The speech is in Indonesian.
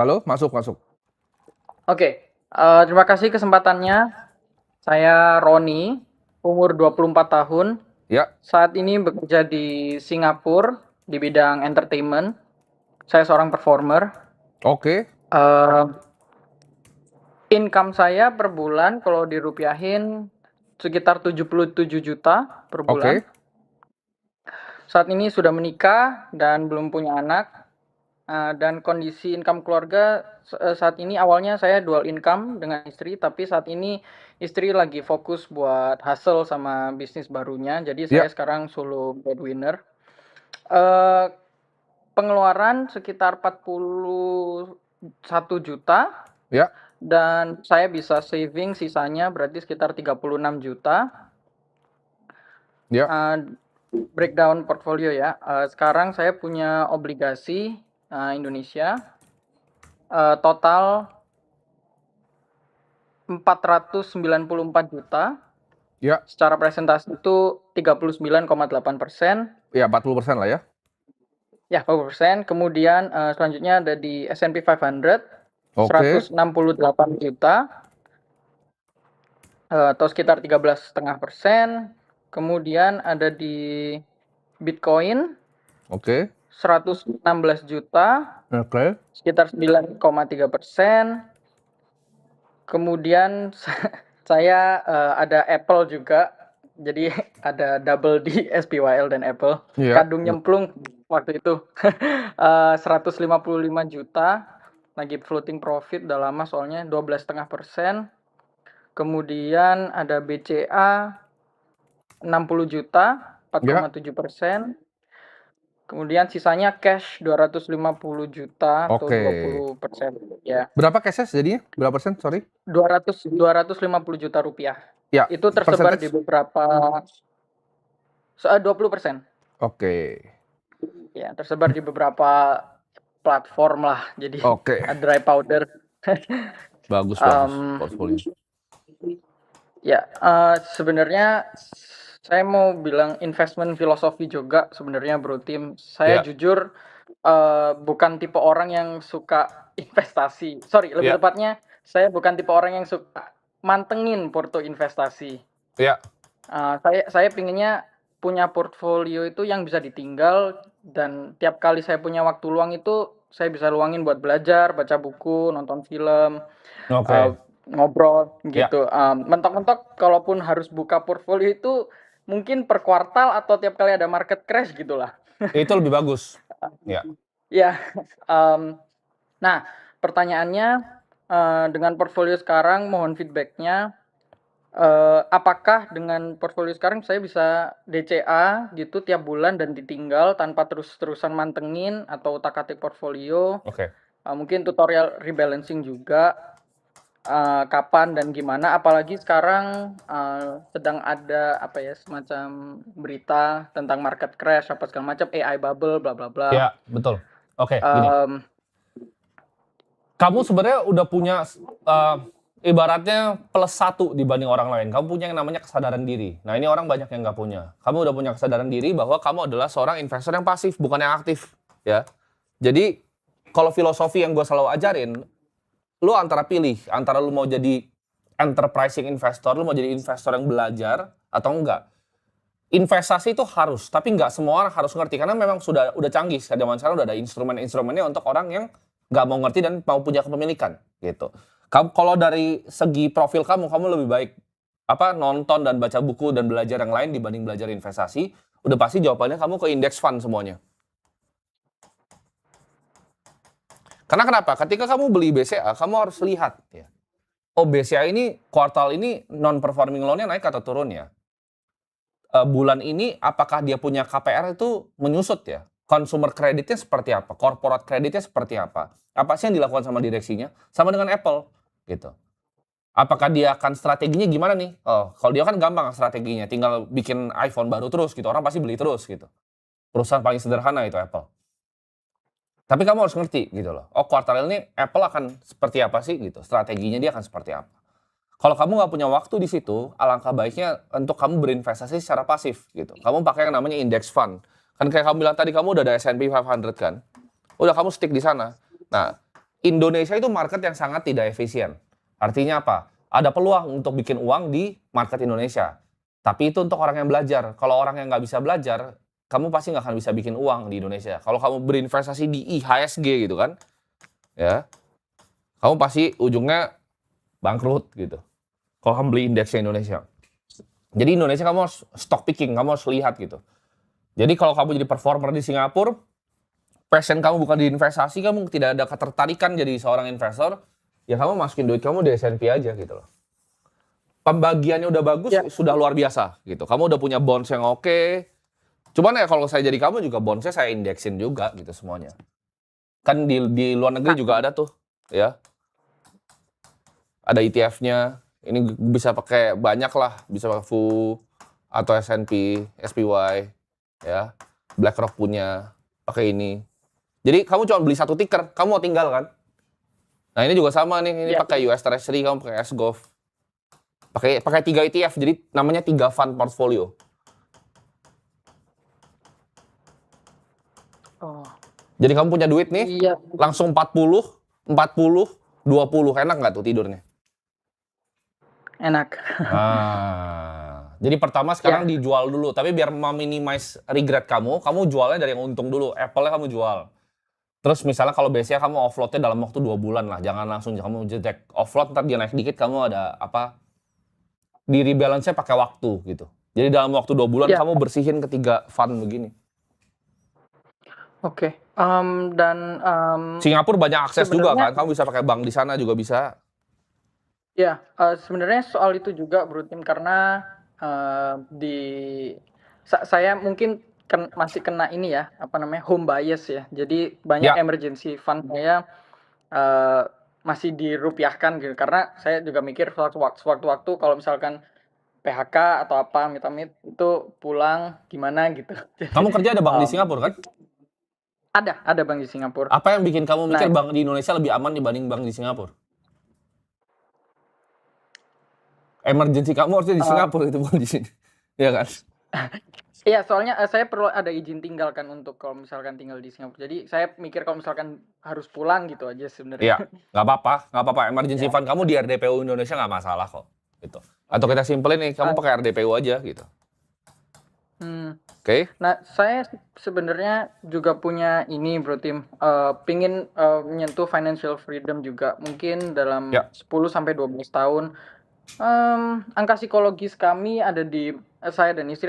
Halo, masuk, masuk. Oke, terima kasih kesempatannya. Saya Roni, umur 24 tahun. Ya, Saat ini bekerja di Singapura di bidang entertainment. Saya seorang performer. oke, Eh, Income saya per bulan kalau dirupiahin sekitar 77 juta per bulan. oke. Saat ini sudah menikah dan belum punya anak. Dan kondisi income keluarga saat ini awalnya saya dual income dengan istri, tapi saat ini istri lagi fokus buat hustle sama bisnis barunya. Jadi Ya, saya sekarang solo breadwinner. Eh, Pengeluaran sekitar 41 juta ya, dan saya bisa saving sisanya berarti sekitar 36 juta. ya. Eh, Breakdown portfolio ya. Sekarang saya punya obligasi Indonesia total 494 juta. Ya, Secara presentasi itu 39,8%. ya 40% lah ya. Ya, 40%. Kemudian selanjutnya ada di S&P 500, Oke, 168 juta, atau sekitar 13,5%. Kemudian ada di Bitcoin, oke, 116 juta, oke. sekitar 9,3%. Kemudian saya ada Apple juga, jadi ada double di SPYL dan Apple. Iya, Kadung nyemplung waktu itu 155 juta, lagi floating profit udah lama soalnya 12,5%. Kemudian ada BCA 60 juta, ya. 4,7%. Kemudian sisanya cash 250 juta atau Oke. 20%. Ya, Berapa cashnya jadinya? Berapa persen? Sorry. 250 juta rupiah. Ya, Itu tersebar di percentage? beberapa 20%. Oke, Ya, tersebar di beberapa platform lah. Jadi oke. dry powder. Bagus, bagus. Em, Portfolio. ya, sebenarnya saya mau bilang investment filosofi juga sebenarnya Bro Tim. Saya Ya, jujur bukan tipe orang yang suka investasi. Sorry, lebih ya, tepatnya saya bukan tipe orang yang suka mantengin porto investasi. ya. Saya pinginnya punya portfolio itu yang bisa ditinggal dan tiap kali saya punya waktu luang itu saya bisa luangin buat belajar, baca buku, nonton film, Oke. ngobrol Ya, gitu. Mentok-mentok kalaupun harus buka portfolio itu mungkin per kuartal atau tiap kali ada market crash gitulah. itu lebih bagus. Ya. Ya, nah pertanyaannya dengan portfolio sekarang mohon feedbacknya. Apakah dengan portfolio sekarang saya bisa DCA gitu tiap bulan dan ditinggal tanpa terus-terusan mantengin atau utak-atik portfolio? Oke. Mungkin tutorial rebalancing juga, kapan dan gimana? Apalagi sekarang sedang ada apa ya semacam berita tentang market crash apa segala macam, AI bubble, bla bla bla. Ya, betul. Oke, gini. Um, Kamu sebenarnya udah punya ibaratnya plus 1 dibanding orang lain. Kamu punya yang namanya kesadaran diri. Nah, ini orang banyak yang nggak punya. Kamu udah punya kesadaran diri bahwa kamu adalah seorang investor yang pasif, bukan yang aktif. Ya. Jadi, kalau filosofi yang gue selalu ajarin, lu antara pilih, antara lu mau jadi enterprising investor, lu mau jadi investor yang belajar, atau enggak. Investasi itu harus, tapi nggak semua orang harus ngerti. Karena memang udah canggih, zaman sekarang udah ada instrumen-instrumennya untuk orang yang nggak mau ngerti dan mau punya kepemilikan gitu. Kamu kalau dari segi profil kamu lebih baik nonton dan baca buku dan belajar yang lain dibanding belajar investasi. Udah pasti jawabannya kamu ke index fund semuanya. Karena kenapa? Ketika kamu beli BCA, kamu harus lihat ya. Oh, BCA ini kuartal ini non performing loan-nya naik atau turun ya? Bulan ini apakah dia punya KPR itu menyusut ya? Consumer kreditnya seperti apa? Corporate kreditnya seperti apa? Apa sih yang dilakukan sama direksinya? Sama dengan Apple gitu. Apakah dia akan strateginya gimana nih? Oh, kalau dia kan gampang strateginya, tinggal bikin iPhone baru terus gitu. Orang pasti beli terus gitu. Perusahaan paling sederhana itu Apple. Tapi kamu harus ngerti gitu loh. Oh, kuartal ini Apple akan seperti apa sih gitu. Strateginya dia akan seperti apa. Kalau kamu nggak punya waktu di situ, alangkah baiknya untuk kamu berinvestasi secara pasif gitu. Kamu pakai yang namanya index fund. Kan kayak kamu bilang tadi, kamu udah ada S&P 500 kan? Udah kamu stick di sana. Nah, Indonesia itu market yang sangat tidak efisien. Artinya apa? Ada peluang untuk bikin uang di market Indonesia. Tapi itu untuk orang yang belajar. Kalau orang yang nggak bisa belajar, kamu pasti nggak akan bisa bikin uang di Indonesia. Kalau kamu berinvestasi di IHSG gitu kan, ya, kamu pasti ujungnya bangkrut gitu. Kalau kamu beli indeksnya Indonesia. Jadi Indonesia kamu harus stock picking, kamu harus lihat gitu. Jadi kalau kamu jadi performer di Singapura, passion kamu bukan di investasi, kamu tidak ada ketertarikan jadi seorang investor, ya kamu masukin duit kamu di S&P aja gitu loh. Pembagiannya udah bagus, Ya. sudah luar biasa gitu. Kamu udah punya bonds yang oke. Cuman ya kalau saya jadi kamu juga bondsnya saya indeksin juga gitu semuanya. Kan di luar negeri juga ada tuh, ya. Ada ETF-nya. Ini bisa pakai banyak lah, bisa pakai FU atau S&P, SPY, ya. BlackRock punya, pakai ini. Jadi kamu cuma beli satu ticker, kamu mau tinggal kan? Nah ini juga sama nih, ini Ya. pakai US Treasury, kamu pakai SGOV. Pakai 3 ETF, jadi namanya 3 fund portfolio. Oh, Jadi kamu punya duit nih, iya. langsung 40, 20, enak nggak tuh tidurnya? Enak. Jadi pertama sekarang Ya. dijual dulu, tapi biar meminimize regret kamu jualnya dari yang untung dulu. Apple-nya kamu jual. Terus misalnya kalau biasanya kamu offload-nya dalam waktu 2 bulan lah, jangan langsung kamu jedek offload, ntar dia naik dikit kamu ada apa, di rebalance-nya pakai waktu gitu. Jadi dalam waktu 2 bulan Ya. kamu bersihin ketiga fund begini. Oke. Dan Singapura banyak akses juga sebenarnya kan, kamu bisa pakai bank di sana juga bisa. ya, sebenarnya soal itu juga Bro Tim, karena saya mungkin masih kena ini ya, apa namanya, home bias ya. Jadi banyak Ya, emergency fund saya masih dirupiahkan gitu. Karena saya juga mikir sewaktu-waktu kalau misalkan PHK atau apa amit-amit itu pulang gimana gitu. kamu kerja ada bank di Em, Singapura kan? ada bank di Singapura. Apa yang bikin kamu mikir Nah, bank di Indonesia lebih aman dibanding bank di Singapura? Emergency kamu harusnya di eh, Singapura itu bukan di sini. Iya kan? iya, soalnya saya perlu ada izin tinggal kan untuk kalau misalkan tinggal di Singapura. Jadi saya mikir kalau misalkan harus pulang gitu aja sebenarnya. Iya, nggak apa-apa. Emergency Ya, fund kamu di RDPU Indonesia nggak masalah kok. Gitu. Atau oke. kita simpelin nih, kamu Eh, pakai RDPU aja gitu. hmm. Oke? Nah, saya sebenarnya juga punya ini Bro Tim, pingin menyentuh financial freedom juga. Mungkin dalam Ya. 10 sampai 12 tahun. Angka psikologis kami ada di saya dan istri